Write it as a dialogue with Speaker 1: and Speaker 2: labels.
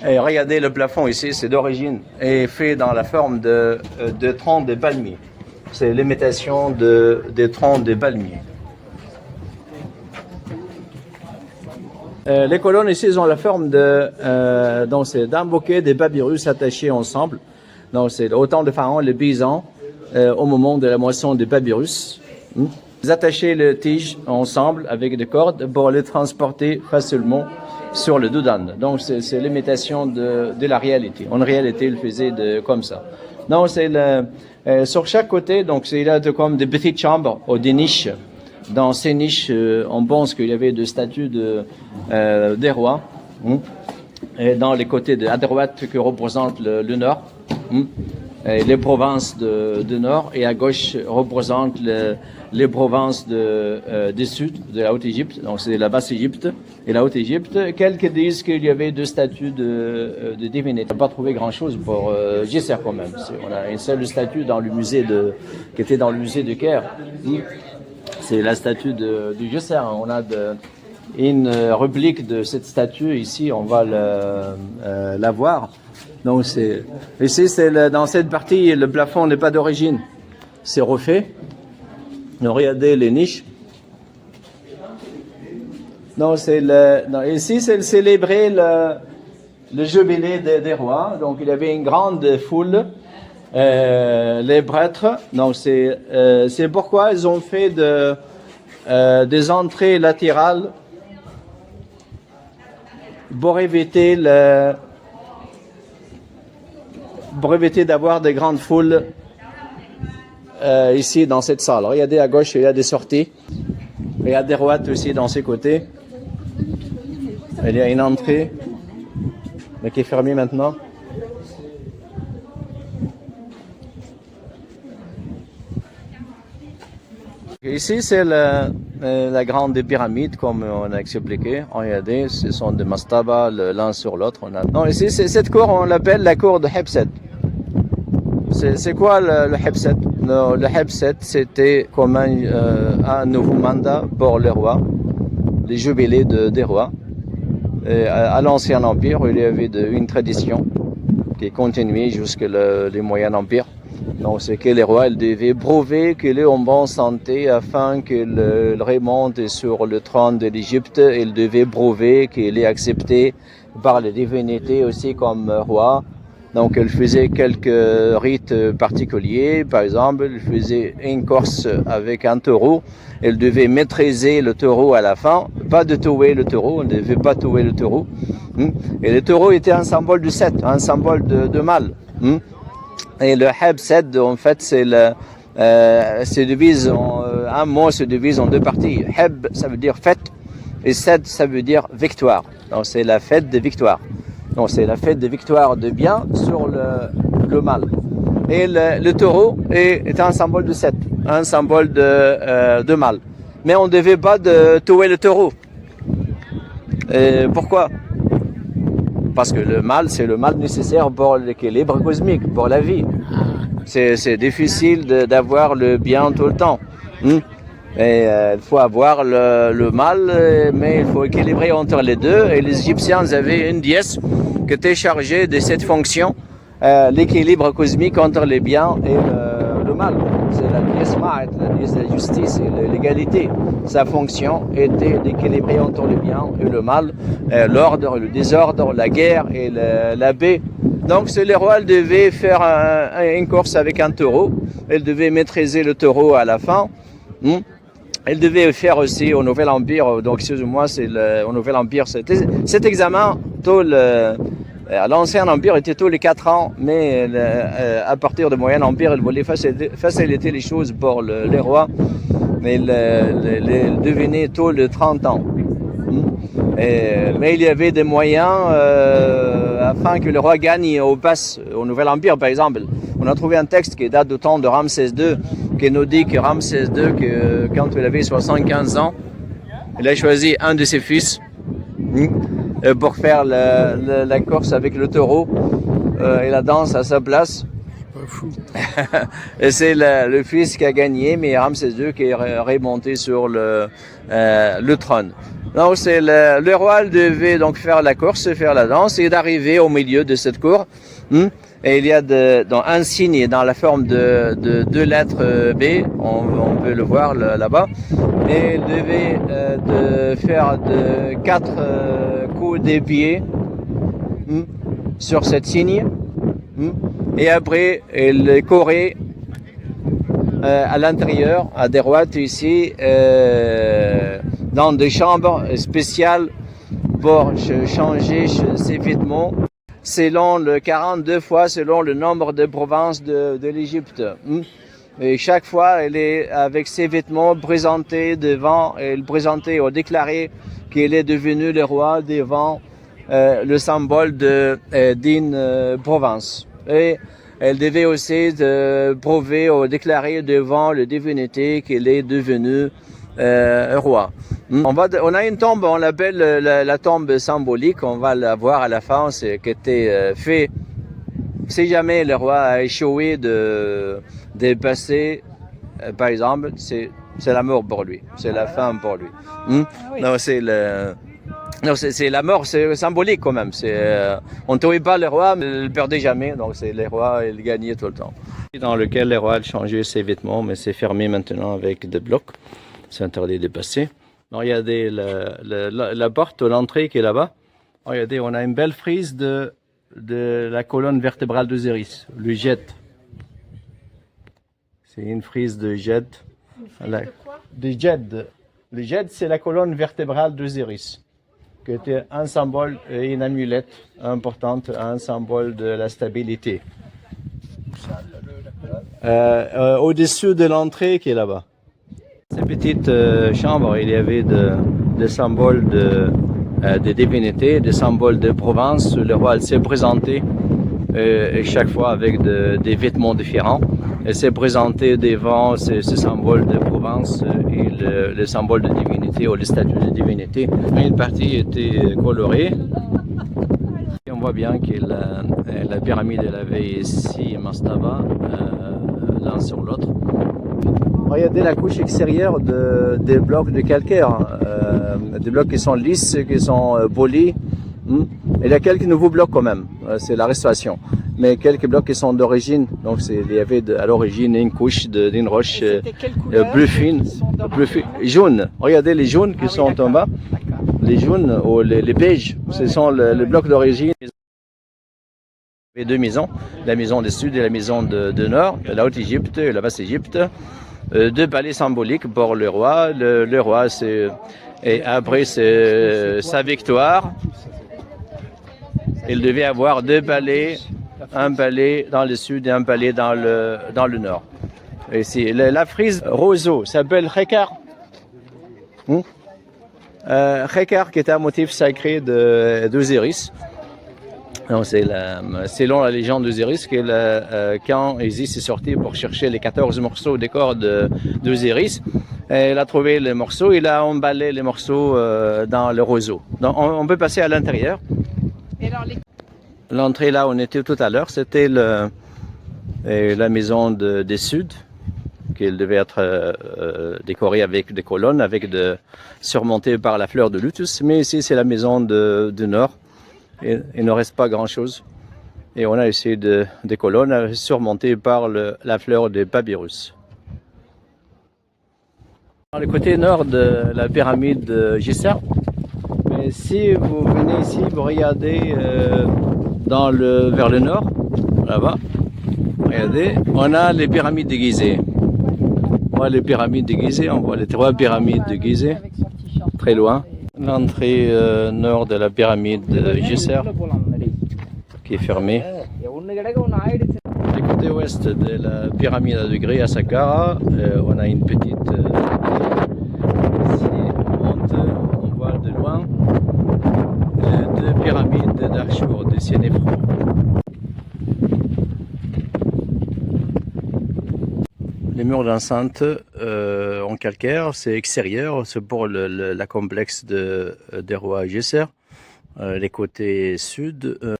Speaker 1: Et regardez le plafond ici, c'est d'origine et fait dans la forme de troncs de palmiers. C'est l'imitation des troncs de palmiers. Les colonnes ici ont la forme donc c'est d'un bouquet de papyrus attachés ensemble. Donc c'est autant de pharaons, les paysans, au moment de la moisson des papyrus. Ils attachaient les tiges ensemble avec des cordes pour les transporter facilement sur le doudan. Donc c'est l'imitation de la réalité. En réalité, ils faisaient comme ça. Donc c'est sur chaque côté, donc il y a comme des petites chambres ou des niches. Dans ces niches, on pense qu'il y avait des statues des rois. Et dans les côtés à droite qui représentent le nord, et les provinces du nord, et à gauche représentent les provinces du sud, de la Haute-Égypte, donc c'est la Basse-Égypte et la Haute-Égypte. Quelques disent qu'il y avait deux statues de divinités. On n'a pas trouvé grand-chose pour Djesser quand même. On a une seule statue dans le musée qui était dans le musée de Caire. C'est la statue de Djesser. On a une réplique de cette statue ici, on va la voir. Donc ici, dans cette partie, le plafond n'est pas d'origine, c'est refait. Donc, regardez les niches. Donc ici, c'est célébrer le jubilé des rois. Donc il y avait une grande foule, les prêtres. Donc c'est pourquoi ils ont fait des entrées latérales pour éviter d'avoir des grandes foules ici dans cette salle. Regardez à gauche, il y a des sorties. Et à droite aussi dans ces côtés. Il y a une entrée, mais qui est fermée maintenant. Ici, c'est la grande pyramide, comme on a expliqué. Regardez, ce sont des mastabas l'un sur l'autre. Non, ici, cette cour, on l'appelle la cour de Hebset. C'est quoi le Hebset? Le Hebset, c'était comme un nouveau mandat pour les rois, les jubilés des rois. Et à l'Ancien Empire, il y avait une tradition qui continuait jusqu'à les Moyen Empire. Donc, c'est que les rois ils devaient prouver qu'ils est en bonne santé afin qu'ils remontent sur le trône de l'Égypte. Ils devaient prouver qu'il est accepté par les divinités aussi comme roi. Donc, ils faisaient quelques rites particuliers. Par exemple, ils faisaient une course avec un taureau. Ils devaient maîtriser le taureau à la fin. Pas de tuer le taureau, on ne devait pas tuer le taureau. Et le taureau était un symbole du Set, un symbole de mal. Et le Hebset, en fait, se divise un mot se divise en deux parties. Heb, ça veut dire fête, et Set, ça veut dire victoire. Donc, c'est la fête de victoire. Donc, c'est la fête de victoire de bien sur le mal. Et le taureau est un symbole de Set, un symbole de mal. Mais on ne devait pas tuer le taureau. Et pourquoi? Parce que le mal, c'est le mal nécessaire pour l'équilibre cosmique, pour la vie. C'est difficile d'avoir le bien tout le temps. Et il faut avoir le mal, mais il faut équilibrer entre les deux. Et les Égyptiens avaient une déesse qui était chargée de cette fonction, l'équilibre cosmique entre les biens et le mal. C'est la déesse Ma'at, la déesse de la justice et de l'égalité. Sa fonction était d'équilibrer entre le bien et le mal, l'ordre, le désordre, la guerre et la paix. Donc les rois devaient faire une course avec un taureau. Ils devaient maîtriser le taureau à la fin. Ils devaient faire aussi au Nouvel Empire, donc excusez-moi, au Nouvel Empire, cet examen, à l'Ancien Empire était tous les 4 ans, mais à partir du Moyen Empire, ils voulaient faciliter les choses pour les rois, mais ils devenaient tous les 30 ans. Mais il y avait des moyens afin que le roi gagne au Nouvel Empire, par exemple. On a trouvé un texte qui date du temps de Ramsès II, qui nous dit que Ramsès II, quand il avait 75 ans, il a choisi un de ses fils pour faire la course avec le taureau et la danse à sa place.
Speaker 2: Pas fou.
Speaker 1: Et c'est le fils qui a gagné, mais Ramsès II qui est remonté sur le trône. Donc c'est le roi devait donc faire la course, faire la danse et d'arriver au milieu de cette cour. Et il y a dans un signe dans la forme de deux lettres B, on peut le voir là-bas. Et il devait de faire quatre coups de pied sur cette signe. Et après, il courait à l'intérieur, à droite ici, dans des chambres spéciales pour changer ses vêtements selon le 42 fois, selon le nombre de provinces de l'Égypte. Et chaque fois, il est avec ses vêtements présentés devant, il présentait ou déclarait qu'il est devenu le roi devant le symbole d'une province. Et elle devait aussi prouver ou déclarer devant la divinité qu'il est devenu roi. On a une tombe, on l'appelle la tombe symbolique, on va la voir à la fin, c'est qui était fait. Si jamais le roi a échoué de passer, par exemple, c'est la mort pour lui, c'est la fin pour lui. Non, c'est la mort, c'est symbolique quand même. On ne tuait pas le roi, mais il ne perdait jamais. Donc c'est les rois, ils gagnaient tout le temps. Dans lequel les rois changeaient ses vêtements, mais c'est fermé maintenant avec des blocs. C'est interdit de passer. Regardez la porte, l'entrée qui est là-bas. Regardez, on a une belle frise de la colonne vertébrale d'Osiris, le jet. C'est une frise de jet.
Speaker 3: Une frise de quoi?
Speaker 1: De jet. Le jet, c'est la colonne vertébrale d'Osiris, qui était un symbole et une amulette importante, un symbole de la stabilité. Au-dessus de l'entrée qui est là-bas. Ces petites chambres, il y avait des symboles de divinité, des symboles de province. Le roi s'est présenté et chaque fois avec des vêtements différents. Il s'est présenté devant ce symbole de province et le symbole de divinité ou le statut de divinité. Une partie était colorée. Et on voit bien que la pyramide elle avait ici Mastaba, l'un sur l'autre. Regardez la couche extérieure des blocs de calcaire, des blocs qui sont lisses, qui sont polis. Il y a quelques nouveaux blocs quand même, c'est la restauration. Mais quelques blocs qui sont d'origine, donc il y avait à l'origine une couche d'une roche plus fine, jaune. Regardez les jaunes qui sont en bas, les jaunes ou les beiges, ce sont les blocs d'origine. Il y avait deux maisons, la maison du sud et la maison de nord, la Haute-Égypte et la Basse-Égypte. Deux palais symboliques pour le roi. Le roi, et après c'est sa victoire. Il devait avoir deux palais, un palais dans le sud et un palais dans le nord. Et ici, la frise roseau s'appelle Khekar. Khekar qui est un motif sacré d'Osiris. Selon la légende d'Osiris, quand Isis est sorti pour chercher les 14 morceaux des corps d'Osiris, il a trouvé les morceaux, il a emballé les morceaux dans le roseau. Donc on peut passer à l'intérieur. L'entrée là où on était tout à l'heure, c'était la maison des Sud, qui devait être décorée avec des colonnes, surmontée par la fleur de lotus. Mais ici, c'est la maison du Nord. Il ne reste pas grand-chose. Et on a ici des colonnes surmontées par la fleur des papyrus. Dans le côté nord de la pyramide de Gizeh, si vous venez ici, vous regardez vers le nord, là-bas, regardez, on a les pyramides de Gizeh. On voit les pyramides de Gizeh, on voit les trois pyramides de Gizeh, très loin. L'entrée nord de la pyramide de Gizeh, qui est fermée. Du côté ouest de la pyramide à degrés à Saqqara, on a une petite... ici, on voit de loin deux pyramides d'Archour, de Sénéfron. Les murs d'enceinte en calcaire, c'est extérieur, c'est pour la complexe des rois Gizeh. Les côtés sud,